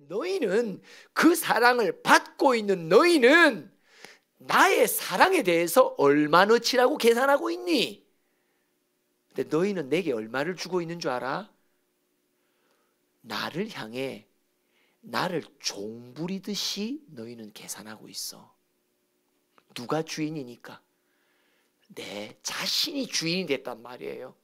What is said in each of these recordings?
너희는 그 사랑을 받고 있는 너희는 나의 사랑에 대해서 얼마너치라고 계산하고 있니? 근데 너희는 내게 얼마를 주고 있는 줄 알아? 나를 향해 나를 종부리듯이 너희는 계산하고 있어. 누가 주인이니까? 내 자신이 주인이 됐단 말이에요.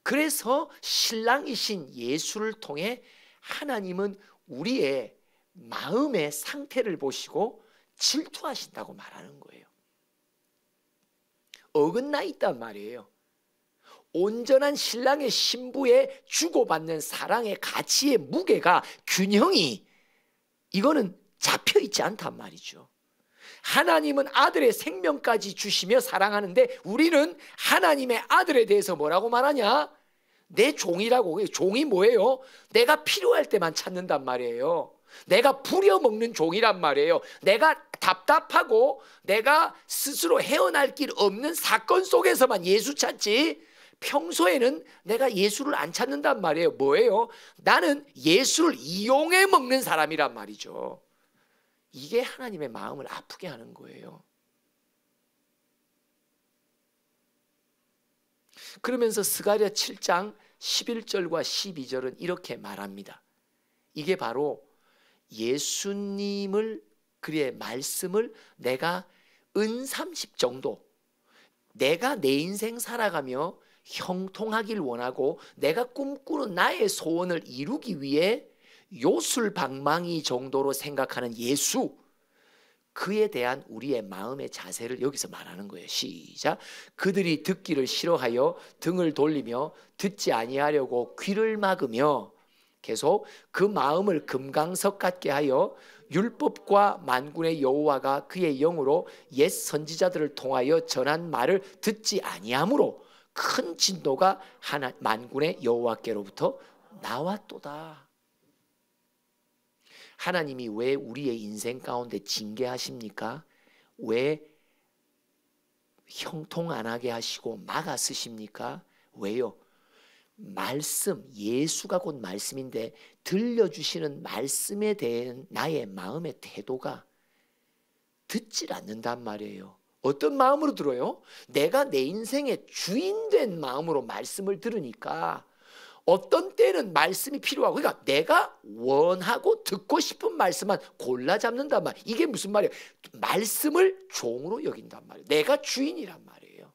그래서 신랑이신 예수를 통해 하나님은 우리의 마음의 상태를 보시고 질투하신다고 말하는 거예요. 어긋나 있단 말이에요. 온전한 신랑의 신부의 주고받는 사랑의 가치의 무게가 균형이 이거는 잡혀 있지 않단 말이죠. 하나님은 아들의 생명까지 주시며 사랑하는데 우리는 하나님의 아들에 대해서 뭐라고 말하냐? 내 종이라고. 종이 뭐예요? 내가 필요할 때만 찾는단 말이에요. 내가 부려먹는 종이란 말이에요. 내가 답답하고 내가 스스로 헤어날 길 없는 사건 속에서만 예수 찾지 평소에는 내가 예수를 안 찾는단 말이에요. 뭐예요? 나는 예수를 이용해 먹는 사람이란 말이죠. 이게 하나님의 마음을 아프게 하는 거예요. 그러면서 스가랴 7장 11절과 12절은 이렇게 말합니다. 이게 바로 예수님을 그의 말씀을 내가 은30 정도 내가 내 인생 살아가며 형통하길 원하고 내가 꿈꾸는 나의 소원을 이루기 위해 요술방망이 정도로 생각하는 예수, 그에 대한 우리의 마음의 자세를 여기서 말하는 거예요. 시작. 그들이 듣기를 싫어하여 등을 돌리며 듣지 아니하려고 귀를 막으며 계속 그 마음을 금강석 같게 하여 율법과 만군의 여호와가 그의 영으로 옛 선지자들을 통하여 전한 말을 듣지 아니하므로 큰 진노가 만군의 여호와께로부터 나왔도다. 하나님이 왜 우리의 인생 가운데 징계하십니까? 왜 형통 안 하게 하시고 막아 쓰십니까? 왜요? 말씀, 예수가 곧 말씀인데 들려주시는 말씀에 대한 나의 마음의 태도가 듣질 않는단 말이에요. 어떤 마음으로 들어요? 내가 내 인생의 주인된 마음으로 말씀을 들으니까 어떤 때는 말씀이 필요하고, 그러니까 내가 원하고 듣고 싶은 말씀만 골라 잡는단 말이에요. 이게 무슨 말이에요? 말씀을 종으로 여긴단 말이에요. 내가 주인이란 말이에요.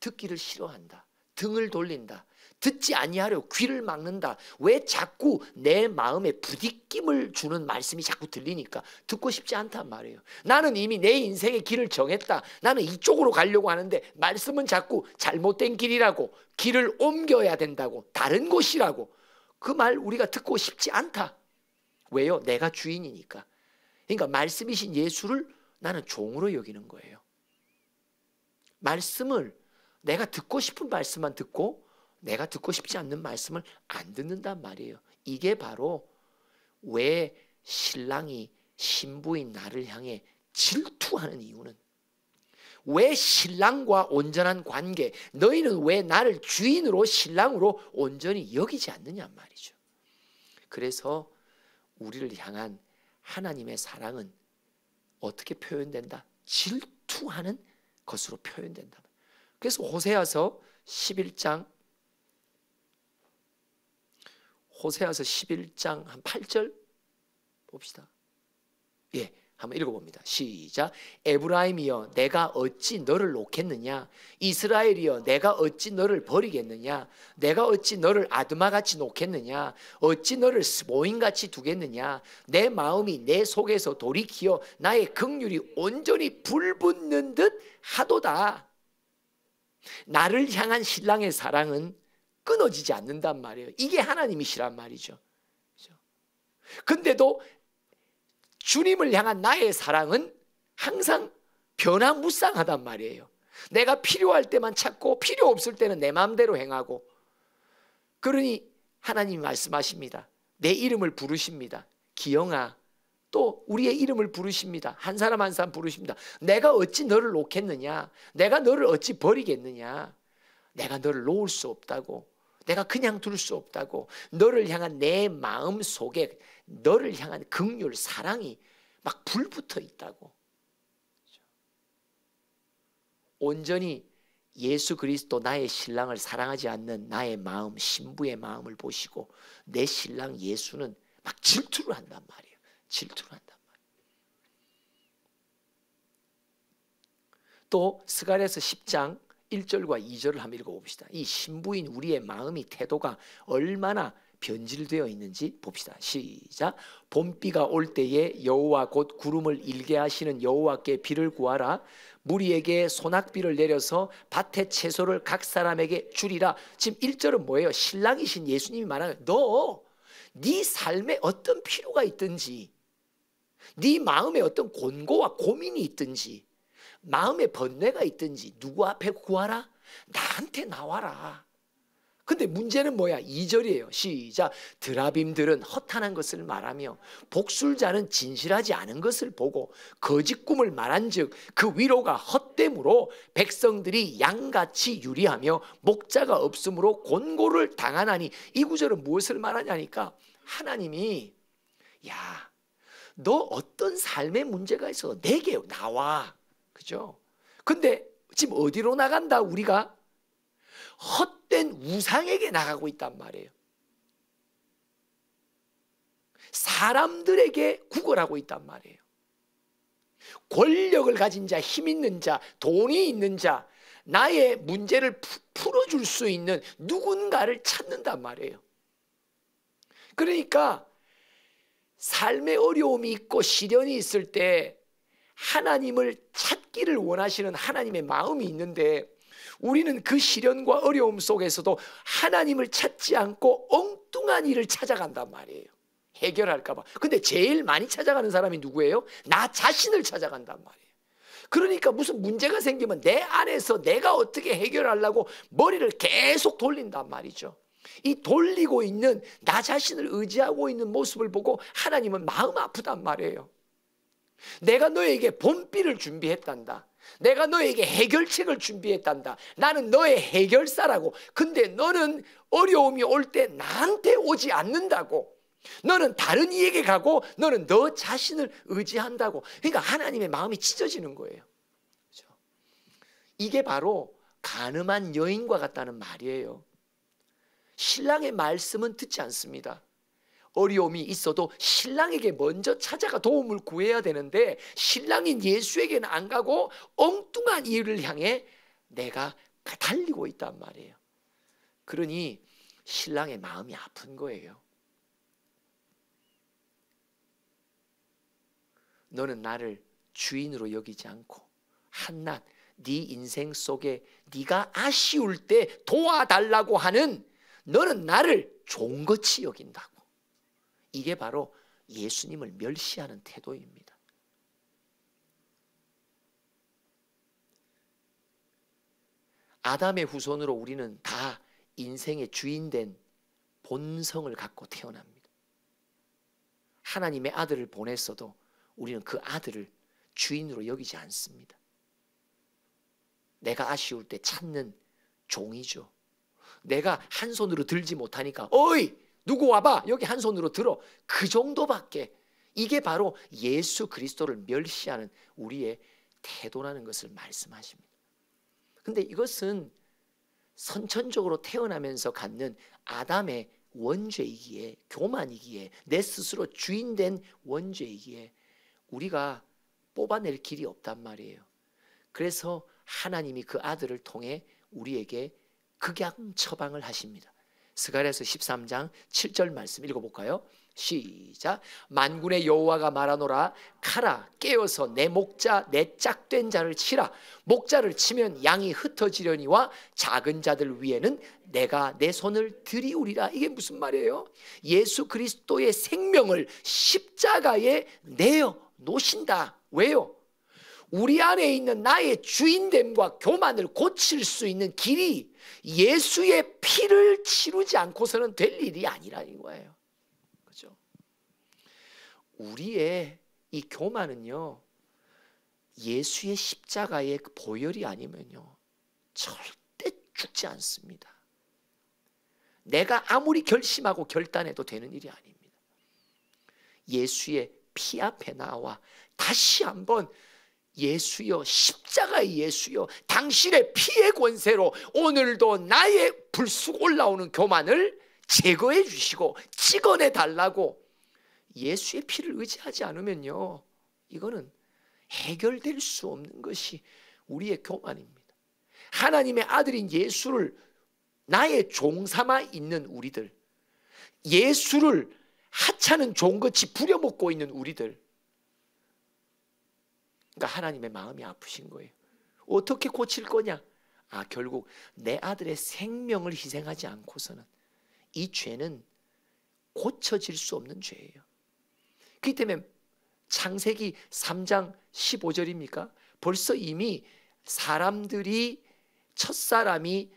듣기를 싫어한다. 등을 돌린다. 듣지 아니하려고 귀를 막는다. 왜 자꾸 내 마음에 부딪힘을 주는 말씀이 자꾸 들리니까 듣고 싶지 않단 말이에요. 나는 이미 내 인생의 길을 정했다. 나는 이쪽으로 가려고 하는데 말씀은 자꾸 잘못된 길이라고, 길을 옮겨야 된다고, 다른 곳이라고. 그 말 우리가 듣고 싶지 않다. 왜요? 내가 주인이니까. 그러니까 말씀이신 예수를 나는 종으로 여기는 거예요. 말씀을 내가 듣고 싶은 말씀만 듣고 내가 듣고 싶지 않는 말씀을 안 듣는단 말이에요. 이게 바로 왜 신랑이 신부인 나를 향해 질투하는 이유는, 왜 신랑과 온전한 관계, 너희는 왜 나를 주인으로 신랑으로 온전히 여기지 않느냐 말이죠. 그래서 우리를 향한 하나님의 사랑은 어떻게 표현된다? 질투하는 것으로 표현된다. 그래서 호세아서 11장 한 8절 봅시다. 예, 한번 읽어봅니다. 시작. 에브라임이여 내가 어찌 너를 놓겠느냐? 이스라엘이여 내가 어찌 너를 버리겠느냐? 내가 어찌 너를 아드마같이 놓겠느냐? 어찌 너를 스모인같이 두겠느냐? 내 마음이 내 속에서 돌이키어 나의 긍휼이 온전히 불붙는 듯 하도다. 나를 향한 신랑의 사랑은 끊어지지 않는단 말이에요. 이게 하나님이시란 말이죠. 근데도 주님을 향한 나의 사랑은 항상 변화무쌍하단 말이에요. 내가 필요할 때만 찾고 필요 없을 때는 내 마음대로 행하고. 그러니 하나님이 말씀하십니다. 내 이름을 부르십니다. 기영아, 또 우리의 이름을 부르십니다. 한 사람 한 사람 부르십니다. 내가 어찌 너를 놓겠느냐? 내가 너를 어찌 버리겠느냐? 내가 너를 놓을 수 없다고. 내가 그냥 둘 수 없다고. 너를 향한 내 마음 속에 너를 향한 긍휼, 사랑이 막 불붙어 있다고. 온전히 예수 그리스도 나의 신랑을 사랑하지 않는 나의 마음, 신부의 마음을 보시고 내 신랑 예수는 막 질투를 한단 말이에요. 질투를 한단 말이에요. 또 스가랴서 10장 1절과 2절을 한번 읽어봅시다. 이 신부인 우리의 마음이 태도가 얼마나 변질되어 있는지 봅시다. 시작. 봄비가 올 때에 여호와 곧 구름을 일게 하시는 여호와께 비를 구하라. 무리에게 소낙비를 내려서 밭의 채소를 각 사람에게 주리라. 지금 1절은 뭐예요? 신랑이신 예수님이 말하는 너 네 삶에 어떤 필요가 있든지, 네 마음에 어떤 곤고와 고민이 있든지, 마음에 번뇌가 있든지 누구 앞에 구하라? 나한테 나와라. 근데 문제는 뭐야? 2절이에요. 시작. 드라빔들은 허탄한 것을 말하며 복술자는 진실하지 않은 것을 보고 거짓 꿈을 말한즉 그 위로가 헛됨으로 백성들이 양같이 유리하며 목자가 없으므로 곤고를 당하나니. 이 구절은 무엇을 말하냐니까 하나님이 야, 너 어떤 삶의 문제가 있어도 내게 나와. 그죠? 근데 지금 어디로 나간다 우리가? 헛된 우상에게 나가고 있단 말이에요. 사람들에게 구걸하고 있단 말이에요. 권력을 가진 자, 힘 있는 자, 돈이 있는 자, 나의 문제를 풀어줄 수 있는 누군가를 찾는단 말이에요. 그러니까 삶의 어려움이 있고 시련이 있을 때 하나님을 찾기를 원하시는 하나님의 마음이 있는데 우리는 그 시련과 어려움 속에서도 하나님을 찾지 않고 엉뚱한 일을 찾아간단 말이에요. 해결할까 봐. 근데 제일 많이 찾아가는 사람이 누구예요? 나 자신을 찾아간단 말이에요. 그러니까 무슨 문제가 생기면 내 안에서 내가 어떻게 해결하려고 머리를 계속 돌린단 말이죠. 이 돌리고 있는 나 자신을 의지하고 있는 모습을 보고 하나님은 마음 아프단 말이에요. 내가 너에게 봄비를 준비했단다. 내가 너에게 해결책을 준비했단다. 나는 너의 해결사라고. 근데 너는 어려움이 올 때 나한테 오지 않는다고. 너는 다른 이에게 가고 너는 너 자신을 의지한다고. 그러니까 하나님의 마음이 찢어지는 거예요. 그렇죠? 이게 바로 간음한 여인과 같다는 말이에요. 신랑의 말씀은 듣지 않습니다. 어려움이 있어도 신랑에게 먼저 찾아가 도움을 구해야 되는데 신랑인 예수에게는 안 가고 엉뚱한 일을 향해 내가 달리고 있단 말이에요. 그러니 신랑의 마음이 아픈 거예요. 너는 나를 주인으로 여기지 않고 한낱 네 인생 속에 네가 아쉬울 때 도와달라고 하는 너는 나를 종같이 여긴다고. 이게 바로 예수님을 멸시하는 태도입니다. 아담의 후손으로 우리는 다 인생의 주인된 본성을 갖고 태어납니다. 하나님의 아들을 보냈어도 우리는 그 아들을 주인으로 여기지 않습니다. 내가 아쉬울 때 찾는 종이죠. 내가 한 손으로 들지 못하니까 어이 누구 와봐 여기 한 손으로 들어. 그 정도밖에. 이게 바로 예수 그리스도를 멸시하는 우리의 태도라는 것을 말씀하십니다. 근데 이것은 선천적으로 태어나면서 갖는 아담의 원죄이기에, 교만이기에, 내 스스로 주인된 원죄이기에 우리가 뽑아낼 길이 없단 말이에요. 그래서 하나님이 그 아들을 통해 우리에게 극약 처방을 하십니다. 스가랴서 13장 7절 말씀 읽어볼까요? 시작. 만군의 여호와가 말하노라. 가라 깨어서 내 목자 내 짝된 자를 치라. 목자를 치면 양이 흩어지려니와 작은 자들 위에는 내가 내 손을 들이우리라. 이게 무슨 말이에요? 예수 그리스도의 생명을 십자가에 내어 놓으신다. 왜요? 우리 안에 있는 나의 주인됨과 교만을 고칠 수 있는 길이 예수의 피를 치르지 않고서는 될 일이 아니라는 거예요. 그죠? 우리의 이 교만은요, 예수의 십자가의 그 보혈이 아니면요, 절대 죽지 않습니다. 내가 아무리 결심하고 결단해도 되는 일이 아닙니다. 예수의 피 앞에 나와 다시 한번 예수여, 십자가의 예수여, 당신의 피의 권세로 오늘도 나의 불쑥 올라오는 교만을 제거해 주시고 찍어내 달라고 예수의 피를 의지하지 않으면요, 이거는 해결될 수 없는 것이 우리의 교만입니다. 하나님의 아들인 예수를 나의 종 삼아 있는 우리들, 예수를 하찮은 종같이 부려먹고 있는 우리들, 그러니까 하나님의 마음이 아프신 거예요. 어떻게 고칠 거냐? 결국 내 아들의 생명을 희생하지 않고서는 이 죄는 고쳐질 수 없는 죄예요. 그렇기 때문에 창세기 3장 15절입니까? 벌써 이미 사람들이, 첫사람이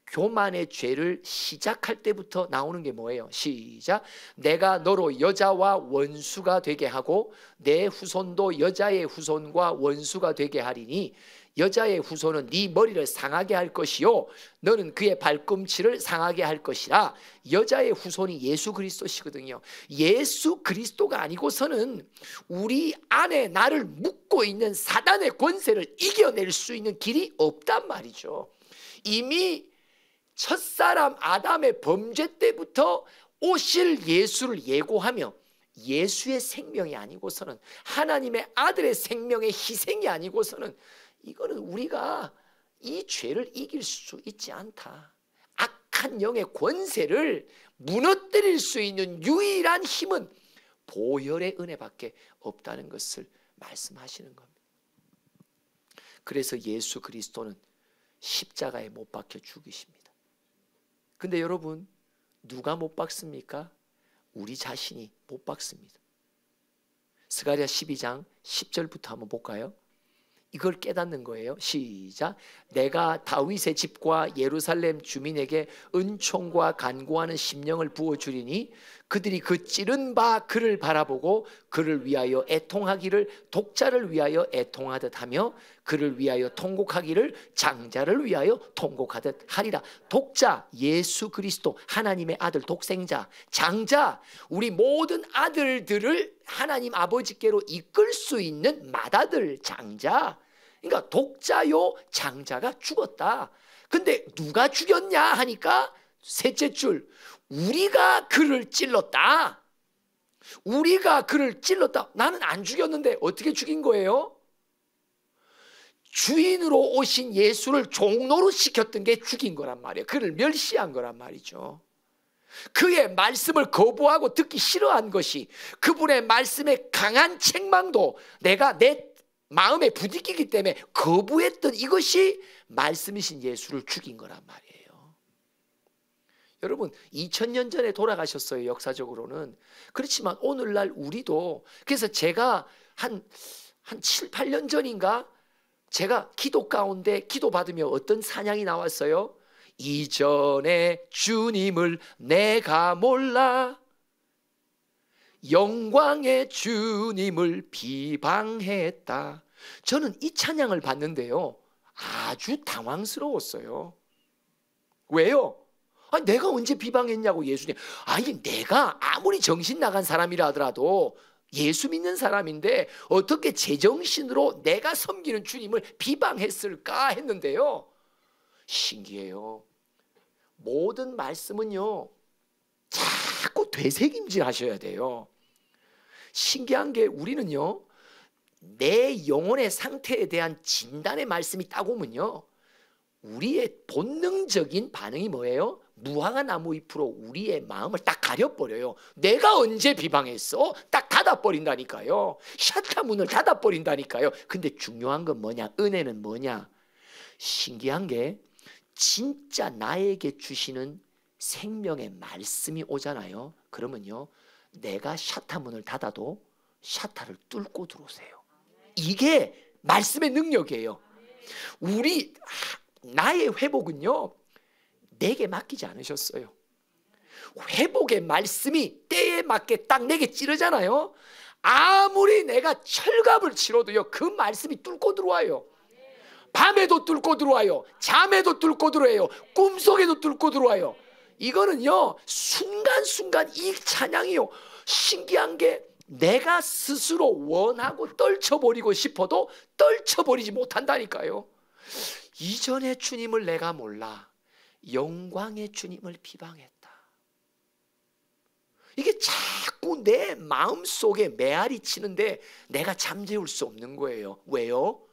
교만의 죄를 시작할 때부터 나오는 게 뭐예요? 시작. 내가 너로 여자와 원수가 되게 하고 내 후손도 여자의 후손과 원수가 되게 하리니 여자의 후손은 네 머리를 상하게 할 것이요 너는 그의 발꿈치를 상하게 할 것이라. 여자의 후손이 예수 그리스도시거든요. 예수 그리스도가 아니고서는 우리 안에 나를 묶고 있는 사단의 권세를 이겨낼 수 있는 길이 없단 말이죠. 이미 첫사람 아담의 범죄 때부터 오실 예수를 예고하며 예수의 생명이 아니고서는, 하나님의 아들의 생명의 희생이 아니고서는 이거는 우리가 이 죄를 이길 수 있지 않다. 악한 영의 권세를 무너뜨릴 수 있는 유일한 힘은 보혈의 은혜밖에 없다는 것을 말씀하시는 겁니다. 그래서 예수 그리스도는 십자가에 못 박혀 죽으십니다. 근데 여러분, 누가 못 박습니까? 우리 자신이 못 박습니다. 스가랴 12장 10절부터 한번 볼까요? 이걸 깨닫는 거예요. 시작. 내가 다윗의 집과 예루살렘 주민에게 은총과 간구하는 심령을 부어주리니 그들이 그 찌른 바 그를 바라보고 그를 위하여 애통하기를 독자를 위하여 애통하듯 하며 그를 위하여 통곡하기를 장자를 위하여 통곡하듯 하리라. 독자, 예수 그리스도, 하나님의 아들 독생자. 장자, 우리 모든 아들들을 하나님 아버지께로 이끌 수 있는 맏아들 장자. 그러니까 독자요 장자가 죽었다. 근데 누가 죽였냐 하니까 셋째 줄, 우리가 그를 찔렀다. 우리가 그를 찔렀다. 나는 안 죽였는데 어떻게 죽인 거예요? 주인으로 오신 예수를 종노릇 시켰던 게 죽인 거란 말이에요. 그를 멸시한 거란 말이죠. 그의 말씀을 거부하고 듣기 싫어한 것이, 그분의 말씀에 강한 책망도 내가 내 마음에 부딪히기 때문에 거부했던 이것이 말씀이신 예수를 죽인 거란 말이에요. 여러분, 2000년 전에 돌아가셨어요, 역사적으로는. 그렇지만 오늘날 우리도, 그래서 제가 한 7, 8년 전인가 제가 기도 가운데 기도받으며 어떤 찬양이 나왔어요? 이전에 주님을 내가 몰라 영광의 주님을 비방했다. 저는 이 찬양을 봤는데요, 아주 당황스러웠어요. 왜요? 내가 언제 비방했냐고 예수님. 내가 아무리 정신 나간 사람이라 하더라도 예수 믿는 사람인데 어떻게 제정신으로 내가 섬기는 주님을 비방했을까 했는데요, 신기해요. 모든 말씀은요 자꾸 되새김질 하셔야 돼요. 신기한 게, 우리는요 내 영혼의 상태에 대한 진단의 말씀이 딱 오면요 우리의 본능적인 반응이 뭐예요? 무화과 나무 잎으로 우리의 마음을 딱 가려버려요. 내가 언제 비방했어? 딱 닫아버린다니까요. 샤타 문을 닫아버린다니까요. 근데 중요한 건 뭐냐? 은혜는 뭐냐? 신기한 게, 진짜 나에게 주시는 생명의 말씀이 오잖아요. 그러면요 내가 샤타 문을 닫아도 샤타를 뚫고 들어오세요. 이게 말씀의 능력이에요. 나의 회복은요 내게 맡기지 않으셨어요. 회복의 말씀이 때에 맞게 딱 내게 찌르잖아요. 아무리 내가 철갑을 치러도요 그 말씀이 뚫고 들어와요. 밤에도 뚫고 들어와요. 잠에도 뚫고 들어와요. 꿈속에도 뚫고 들어와요. 이거는요 순간순간 이 찬양이요 신기한 게 내가 스스로 원하고 떨쳐버리고 싶어도 떨쳐버리지 못한다니까요. 이전의 주님을 내가 몰라 영광의 주님을 비방했다. 이게 자꾸 내 마음속에 메아리 치는데 내가 잠재울 수 없는 거예요. 왜요?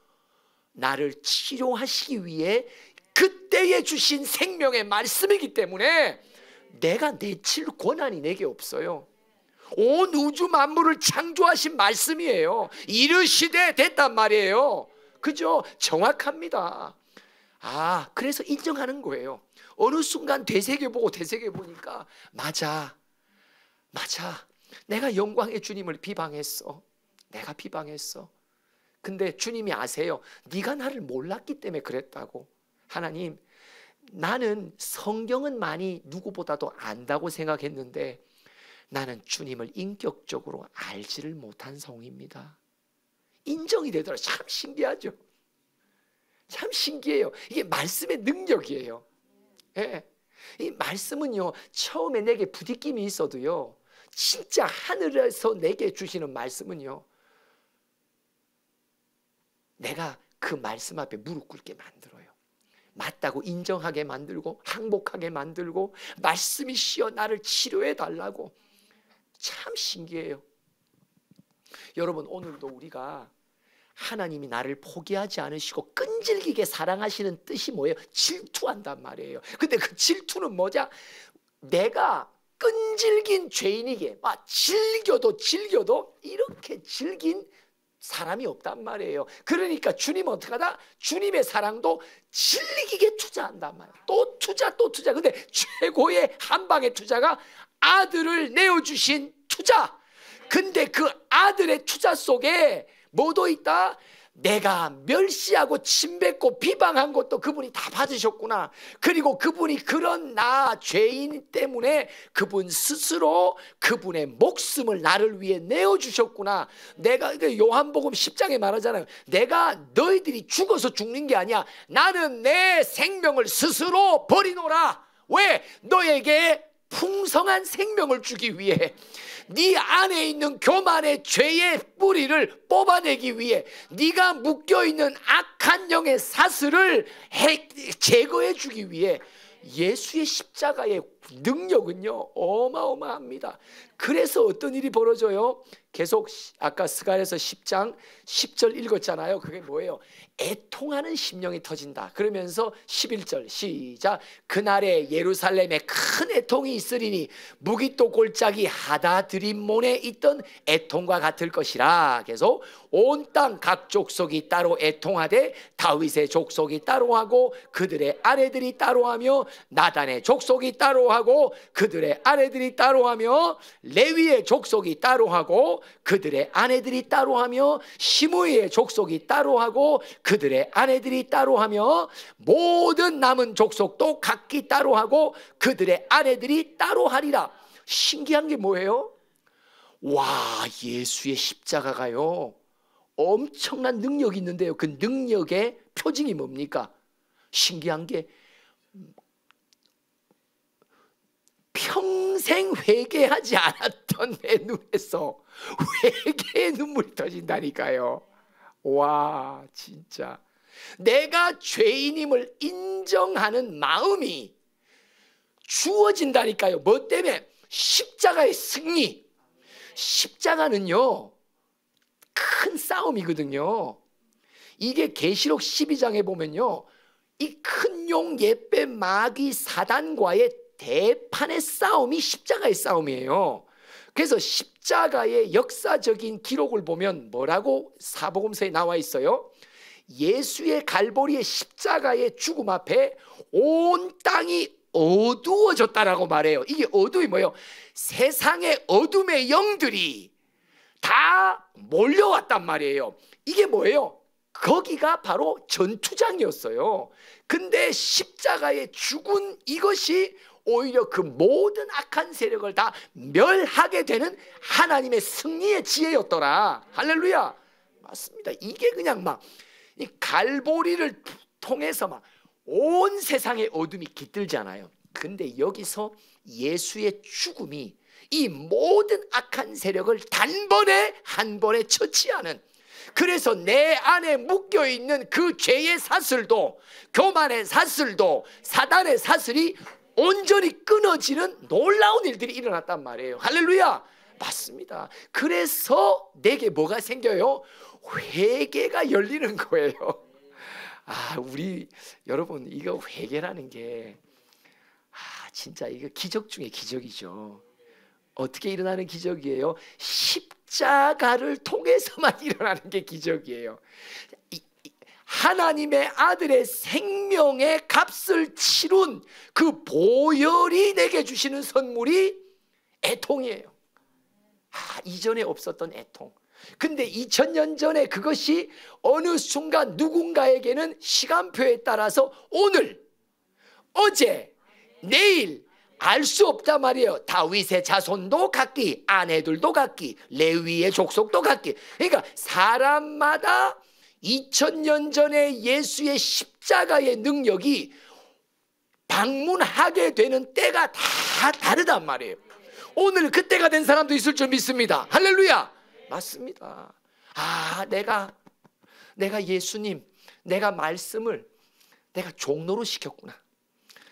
나를 치료하시기 위해 그때에 주신 생명의 말씀이기 때문에 내가 내칠 권한이 내게 없어요. 온 우주 만물을 창조하신 말씀이에요. 이르시되 됐단 말이에요. 그죠? 정확합니다. 그래서 인정하는 거예요. 어느 순간 되새겨보니까 맞아. 내가 영광의 주님을 비방했어. 내가 비방했어. 근데 주님이 아세요. 네가 나를 몰랐기 때문에 그랬다고. 하나님, 나는 성경은 많이 누구보다도 안다고 생각했는데 나는 주님을 인격적으로 알지를 못한 성입니다. 인정이 되더라. 참 신기하죠. 참 신기해요. 이게 말씀의 능력이에요. 예. 이 말씀은요 처음에 내게 부딪힘이 있어도요 진짜 하늘에서 내게 주시는 말씀은요 내가 그 말씀 앞에 무릎 꿇게 만들어요. 맞다고 인정하게 만들고 항복하게 만들고 말씀이시여 나를 치료해 달라고. 참 신기해요. 여러분 오늘도 우리가 하나님이 나를 포기하지 않으시고 끈질기게 사랑하시는 뜻이 뭐예요? 질투한단 말이에요. 근데 그 질투는 뭐냐? 내가 끈질긴 죄인이게 즐겨도 이렇게 즐긴 사람이 없단 말이에요. 그러니까 주님은 어떻게 하다? 주님의 사랑도 질기게 투자한단 말이에요. 또 투자. 근데 최고의 한 방의 투자가 아들을 내어주신 투자. 근데 그 아들의 투자 속에 뭐도 있다? 내가 멸시하고 침뱉고 비방한 것도 그분이 다 받으셨구나. 그리고 그분이 그런 나 죄인 때문에 그분 스스로 그분의 목숨을 나를 위해 내어주셨구나. 내가 요한복음 10장에 말하잖아요. 내가 너희들이 죽어서 죽는 게 아니야. 나는 내 생명을 스스로 버리노라. 왜? 너에게 풍성한 생명을 주기 위해, 네 안에 있는 교만의 죄의 뿌리를 뽑아내기 위해, 네가 묶여있는 악한 영의 사슬을 제거해 주기 위해 예수의 십자가의 능력은요 어마어마합니다. 그래서 어떤 일이 벌어져요? 계속 아까 스가랴서 10장 10절 읽었잖아요. 그게 뭐예요? 애통하는 심령이 터진다. 그러면서 11절 시작. 그날에 예루살렘에 큰 애통이 있으리니 무기또 골짜기 하다 드림몬에 있던 애통과 같을 것이라. 계속 온 땅 각 족속이 따로 애통하되 다윗의 족속이 따로하고 그들의 아내들이 따로하며 나단의 족속이 따로하고 그들의 아내들이 따로하며 레위의 족속이 따로하고 그들의 아내들이 따로하며 시므이의 족속이 따로하고 그들의 아내들이 따로하며 모든 남은 족속도 각기 따로하고 그들의 아내들이 따로하리라. 신기한 게 뭐예요? 와, 예수의 십자가가요 엄청난 능력이 있는데요. 그 능력의 표징이 뭡니까? 신기한 게 평생 회개하지 않았던 내 눈에서 회개의 눈물이 터진다니까요. 와, 진짜 내가 죄인임을 인정하는 마음이 주어진다니까요. 뭐 때문에? 십자가의 승리. 십자가는요 큰 싸움이거든요. 이게 계시록 12장에 보면요 이 큰 용 옛배 마귀 사단과의 대판의 싸움이 십자가의 싸움이에요. 그래서 십자가의 역사적인 기록을 보면 뭐라고 사복음서에 나와 있어요? 예수의 갈보리의 십자가의 죽음 앞에 온 땅이 어두워졌다라고 말해요. 이게 어둠이 뭐예요? 세상의 어둠의 영들이 다 몰려왔단 말이에요. 이게 뭐예요? 거기가 바로 전투장이었어요. 근데 십자가의 죽은 이것이 오히려 그 모든 악한 세력을 다 멸하게 되는 하나님의 승리의 지혜였더라. 할렐루야. 맞습니다. 이게 그냥 막 이 갈보리를 통해서 막 온 세상의 어둠이 깃들잖아요. 근데 여기서 예수의 죽음이 이 모든 악한 세력을 단번에 한 번에 처치하는, 그래서 내 안에 묶여있는 그 죄의 사슬도, 교만의 사슬도, 사단의 사슬이 온전히 끊어지는 놀라운 일들이 일어났단 말이에요. 할렐루야. 맞습니다. 그래서 내게 뭐가 생겨요? 회개가 열리는 거예요. 우리 여러분, 이거 회개라는 게 진짜 이거 기적 중에 기적이죠. 어떻게 일어나는 기적이에요? 십자가를 통해서만 일어나는 게 기적이에요. 하나님의 아들의 생명의 값을 치룬 그 보혈이 내게 주시는 선물이 애통이에요. 이전에 없었던 애통. 근데 2000년 전에 그것이 어느 순간 누군가에게는 시간표에 따라서 오늘, 어제, 내일 알 수 없단 말이에요. 다윗의 자손도 각기, 아내들도 각기, 레위의 족속도 각기. 그러니까 사람마다 2000년 전에 예수의 십자가의 능력이 방문하게 되는 때가 다 다르단 말이에요. 오늘 그때가 된 사람도 있을 줄 믿습니다. 할렐루야. 맞습니다. 내가 예수님, 내가 말씀을 내가 종로로 시켰구나.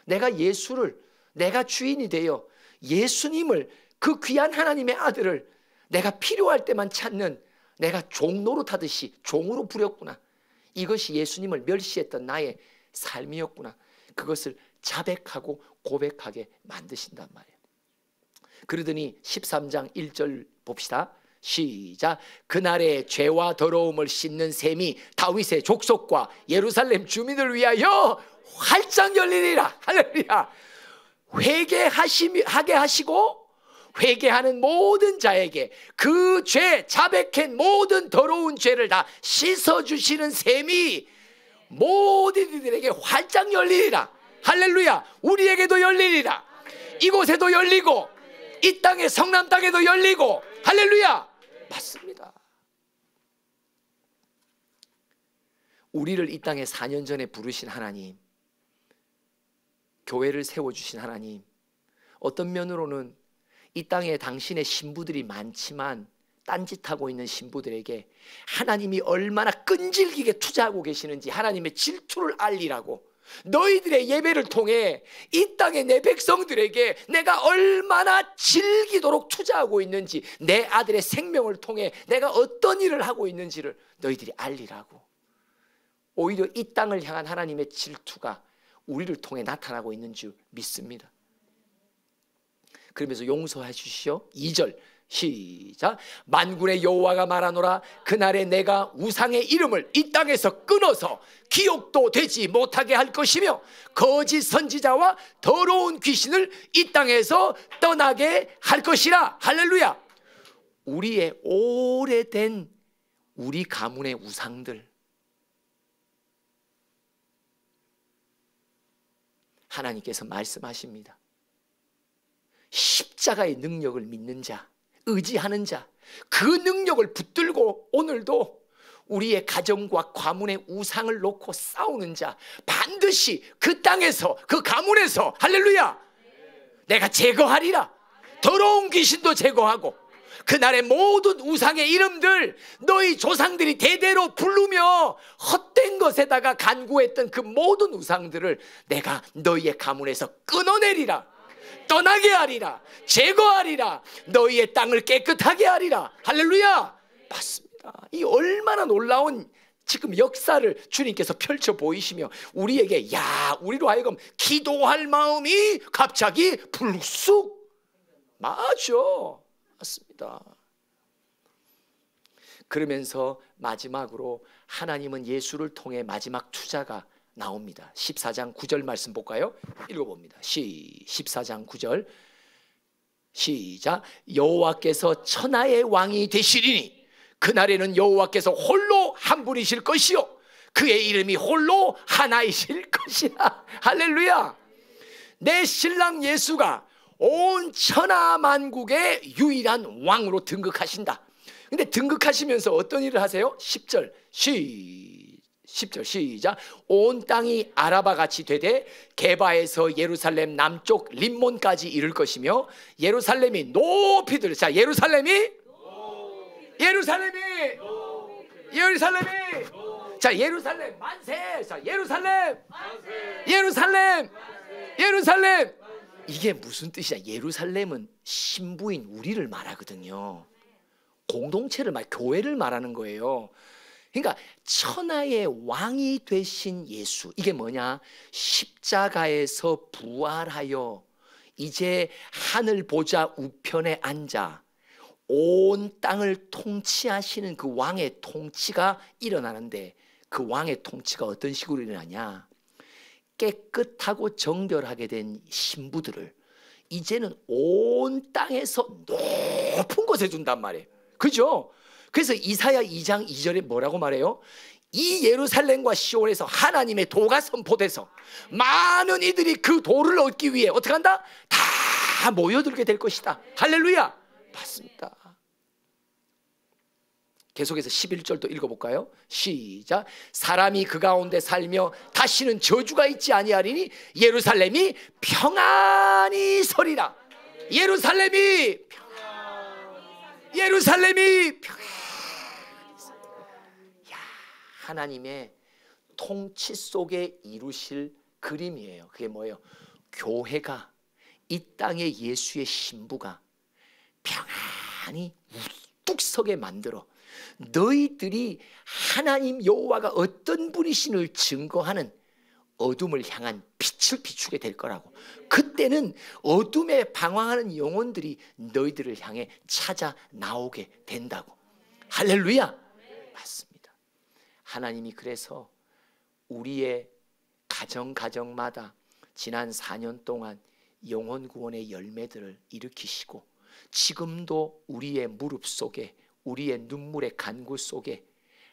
내가 예수를, 내가 주인이 되어 예수님을, 그 귀한 하나님의 아들을 내가 필요할 때만 찾는, 내가 종로로 타듯이 종으로 부렸구나. 이것이 예수님을 멸시했던 나의 삶이었구나. 그것을 자백하고 고백하게 만드신단 말이에요. 그러더니 13장 1절 봅시다. 시작. 그날의 죄와 더러움을 씻는 셈이 다윗의 족속과 예루살렘 주민을 위하여 활짝 열리리라. 할렐루야. 회개하게 하시고 회개하는 모든 자에게 그 죄, 자백한 모든 더러운 죄를 다 씻어주시는 셈이 모든 이들에게 활짝 열리리라. 할렐루야. 우리에게도 열리리라. 이곳에도 열리고 이 땅의 성남 땅에도 열리고. 할렐루야. 맞습니다. 우리를 이 땅에 4년 전에 부르신 하나님, 교회를 세워주신 하나님, 어떤 면으로는 이 땅에 당신의 신부들이 많지만 딴짓하고 있는 신부들에게 하나님이 얼마나 끈질기게 투자하고 계시는지 하나님의 질투를 알리라고, 너희들의 예배를 통해 이 땅의 내 백성들에게 내가 얼마나 즐기도록 투자하고 있는지, 내 아들의 생명을 통해 내가 어떤 일을 하고 있는지를 너희들이 알리라고. 오히려 이 땅을 향한 하나님의 질투가 우리를 통해 나타나고 있는 줄 믿습니다. 그러면서 용서해 주시오. 2절 시작. 만군의 여호와가 말하노라. 그날에 내가 우상의 이름을 이 땅에서 끊어서 기억도 되지 못하게 할 것이며 거짓 선지자와 더러운 귀신을 이 땅에서 떠나게 할 것이라. 할렐루야. 우리의 오래된 우리 가문의 우상들, 하나님께서 말씀하십니다. 십자가의 능력을 믿는 자, 의지하는 자, 그 능력을 붙들고 오늘도 우리의 가정과 가문의 우상을 놓고 싸우는 자, 반드시 그 땅에서, 그 가문에서, 할렐루야, 내가 제거하리라. 더러운 귀신도 제거하고 그날의 모든 우상의 이름들, 너희 조상들이 대대로 부르며 헛된 것에다가 간구했던 그 모든 우상들을 내가 너희의 가문에서 끊어내리라. 떠나게 하리라. 제거하리라. 너희의 땅을 깨끗하게 하리라. 할렐루야. 맞습니다. 이 얼마나 놀라운 지금 역사를 주님께서 펼쳐 보이시며 우리에게, 우리로 하여금 기도할 마음이 갑자기 불쑥, 맞아, 맞습니다. 그러면서 마지막으로 하나님은 예수를 통해 마지막 투자가 나옵니다. 14장 9절 말씀 볼까요? 읽어봅니다. 14장 9절 시작. 여호와께서 천하의 왕이 되시리니 그날에는 여호와께서 홀로 한 분이실 것이요 그의 이름이 홀로 하나이실 것이라. 할렐루야. 내 신랑 예수가 온 천하 만국의 유일한 왕으로 등극하신다. 근데 등극하시면서 어떤 일을 하세요? 10절 10절 시작. 온 땅이 아라바 같이 되되 게바에서 예루살렘 남쪽 림몬까지 이를 것이며 예루살렘이 높이 들어. 자, 예루살렘이 자, 예루살렘 만세. 자, 예루살렘 이게 무슨 뜻이야? 예루살렘은 신부인 우리를 말하거든요. 공동체를 교회를 말하는 거예요. 그러니까 천하의 왕이 되신 예수, 이게 뭐냐? 십자가에서 부활하여 이제 하늘 보좌 우편에 앉아 온 땅을 통치하시는 그 왕의 통치가 일어나는데, 그 왕의 통치가 어떤 식으로 일어나냐? 깨끗하고 정결하게 된 신부들을 이제는 온 땅에서 높은 곳에 둔단 말이에요. 그죠? 그래서 이사야 2장 2절에 뭐라고 말해요? 이 예루살렘과 시온에서 하나님의 도가 선포돼서 많은 이들이 그 도를 얻기 위해 어떻게 한다? 다 모여들게 될 것이다. 할렐루야. 맞습니다. 계속해서 11절도 읽어볼까요? 시작. 사람이 그 가운데 살며 다시는 저주가 있지 아니하리니 예루살렘이 평안히 서리라. 예루살렘이 평안히. 야, 하나님의 통치 속에 이루실 그림이에요. 그게 뭐예요? 교회가, 이 땅에 예수의 신부가 평안히 우뚝 서게 만들어 너희들이 하나님 여호와가 어떤 분이신을 증거하는 어둠을 향한 빛을 비추게 될 거라고. 그때는 어둠에 방황하는 영혼들이 너희들을 향해 찾아 나오게 된다고. 할렐루야. 맞습니다. 하나님이 그래서 우리의 가정마다 지난 4년 동안 영혼 구원의 열매들을 일으키시고, 지금도 우리의 무릎 속에, 우리의 눈물의 간구 속에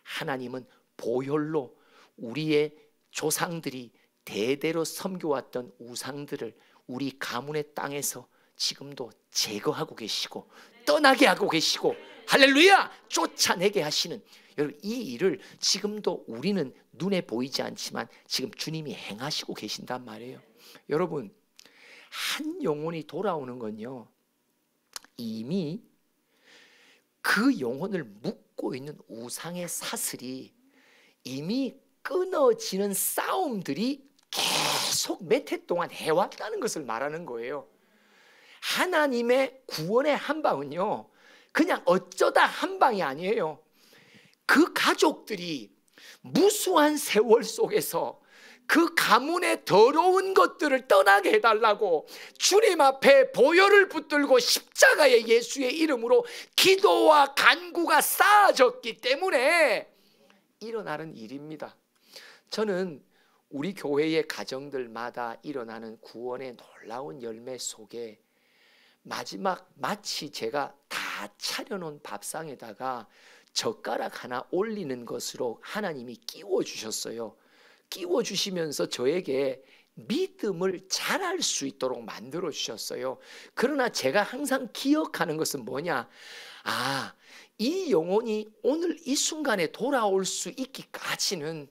하나님은 보혈로 우리의 조상들이 대대로 섬겨왔던 우상들을 우리 가문의 땅에서 지금도 제거하고 계시고 떠나게 하고 계시고, 할렐루야, 쫓아내게 하시는, 여러분, 이 일을 지금도 우리는 눈에 보이지 않지만 지금 주님이 행하시고 계신단 말이에요. 여러분, 한 영혼이 돌아오는 건요, 이미 그 영혼을 묶고 있는 우상의 사슬이 이미 끊어지는 싸움들이 계속 몇 해 동안 해왔다는 것을 말하는 거예요. 하나님의 구원의 한 방은요, 그냥 어쩌다 한 방이 아니에요. 그 가족들이 무수한 세월 속에서 그 가문의 더러운 것들을 떠나게 해달라고 주님 앞에 보혈을 붙들고 십자가의 예수의 이름으로 기도와 간구가 쌓아졌기 때문에 일어나는 일입니다. 저는 우리 교회의 가정들마다 일어나는 구원의 놀라운 열매 속에 마지막, 마치 제가 다 차려놓은 밥상에다가 젓가락 하나 올리는 것으로 하나님이 끼워주셨어요. 끼워주시면서 저에게 믿음을 잘할 수 있도록 만들어 주셨어요. 그러나 제가 항상 기억하는 것은 뭐냐? 아, 이 영혼이 오늘 이 순간에 돌아올 수 있기까지는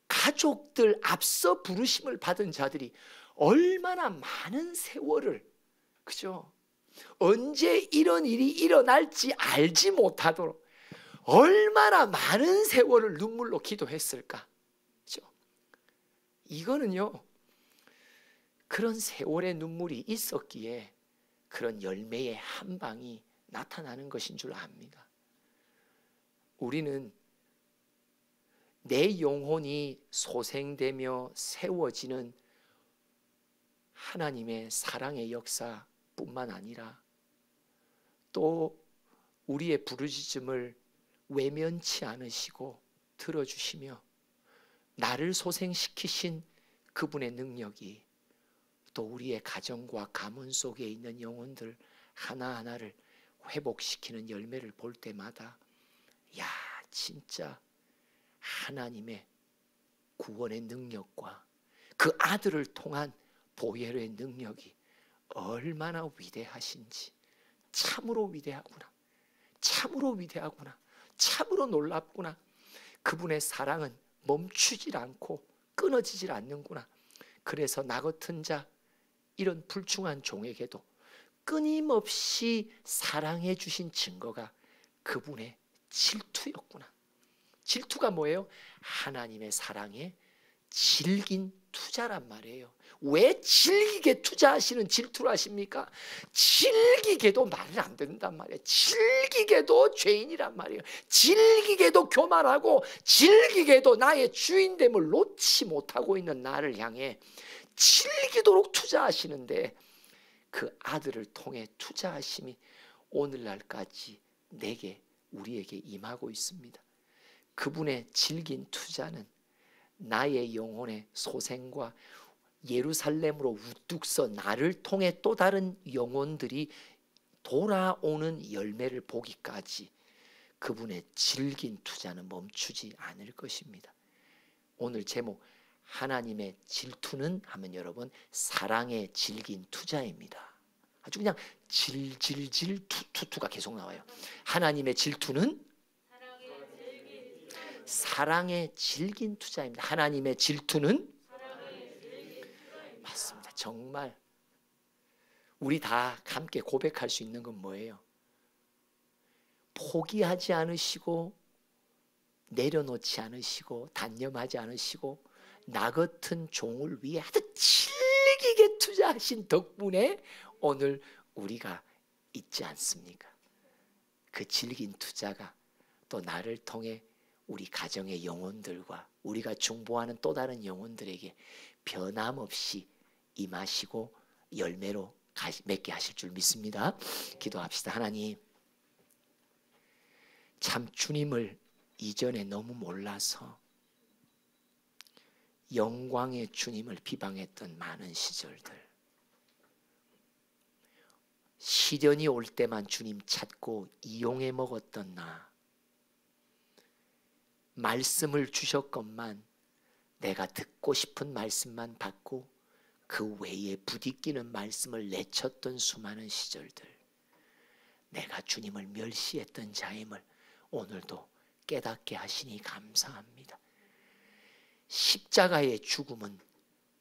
가족들, 앞서 부르심을 받은 자들이 얼마나 많은 세월을, 그죠? 언제 이런 일이 일어날지 알지 못하도록 얼마나 많은 세월을 눈물로 기도했을까? 그죠? 이거는요, 그런 세월의 눈물이 있었기에 그런 열매의 한 방이 나타나는 것인 줄 압니다. 우리는 내 영혼이 소생되며 세워지는 하나님의 사랑의 역사뿐만 아니라 또 우리의 부르짖음을 외면치 않으시고 들어주시며 나를 소생시키신 그분의 능력이 또 우리의 가정과 가문 속에 있는 영혼들 하나하나를 회복시키는 열매를 볼 때마다, 야, 진짜 하나님의 구원의 능력과 그 아들을 통한 보혈의 능력이 얼마나 위대하신지, 참으로 위대하구나, 참으로 위대하구나, 참으로 놀랍구나. 그분의 사랑은 멈추질 않고 끊어지질 않는구나. 그래서 나 같은 자, 이런 불충한 종에게도 끊임없이 사랑해 주신 증거가 그분의 질투였구나. 질투가 뭐예요? 하나님의 사랑에 질긴 투자란 말이에요. 왜 질기게 투자하시는 질투를 하십니까? 질기게도 말을 안 듣는단 말이에요. 질기게도 죄인이란 말이에요. 질기게도 교만하고 질기게도 나의 주인됨을 놓지 못하고 있는 나를 향해 질기도록 투자하시는데, 그 아들을 통해 투자하심이 오늘날까지 내게, 우리에게 임하고 있습니다. 그분의 질긴 투자는 나의 영혼의 소생과 예루살렘으로 우뚝 서 나를 통해 또 다른 영혼들이 돌아오는 열매를 보기까지 그분의 질긴 투자는 멈추지 않을 것입니다. 오늘 제목, 하나님의 질투는 하면 여러분, 사랑의 질긴 투자입니다. 아주 그냥 질질질 투투가 계속 나와요. 하나님의 질투는 사랑의 질긴 투자입니다. 하나님의 질투는 맞습니다. 정말 우리 다 함께 고백할 수 있는 건 뭐예요? 포기하지 않으시고 내려놓지 않으시고 단념하지 않으시고 나 같은 종을 위해 아주 질기게 투자하신 덕분에 오늘 우리가 있지 않습니까? 그 질긴 투자가 또 나를 통해 우리 가정의 영혼들과 우리가 중보하는 또 다른 영혼들에게 변함없이 임하시고 열매로 맺게 하실 줄 믿습니다. 기도합시다. 하나님, 참 주님을 이전에 너무 몰라서 영광의 주님을 비방했던 많은 시절들, 시련이 올 때만 주님 찾고 이용해 먹었던 나, 말씀을 주셨건만 내가 듣고 싶은 말씀만 받고 그 외에 부딪히는 말씀을 내쳤던 수많은 시절들, 내가 주님을 멸시했던 자임을 오늘도 깨닫게 하시니 감사합니다. 십자가의 죽음은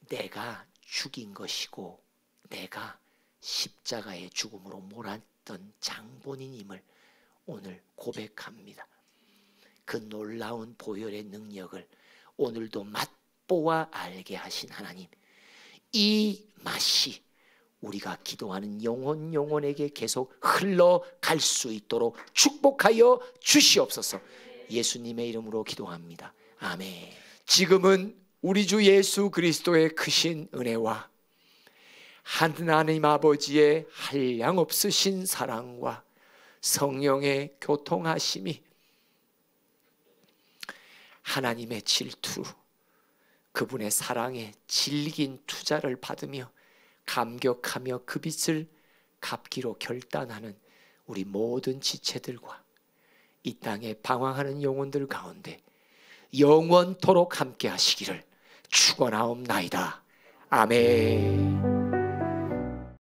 내가 죽인 것이고 내가 십자가의 죽음으로 몰았던 장본인임을 오늘 고백합니다. 그 놀라운 보혈의 능력을 오늘도 맛보아 알게 하신 하나님, 이 맛이 우리가 기도하는 영혼에게 계속 흘러갈 수 있도록 축복하여 주시옵소서. 예수님의 이름으로 기도합니다. 아멘. 지금은 우리 주 예수 그리스도의 크신 은혜와 하나님 아버지의 한량없으신 사랑과 성령의 교통하심이 하나님의 질투, 그분의 사랑에 질긴 투자를 받으며 감격하며 그 빚을 갚기로 결단하는 우리 모든 지체들과 이 땅에 방황하는 영혼들 가운데 영원토록 함께 하시기를 축원하옵나이다. 아멘.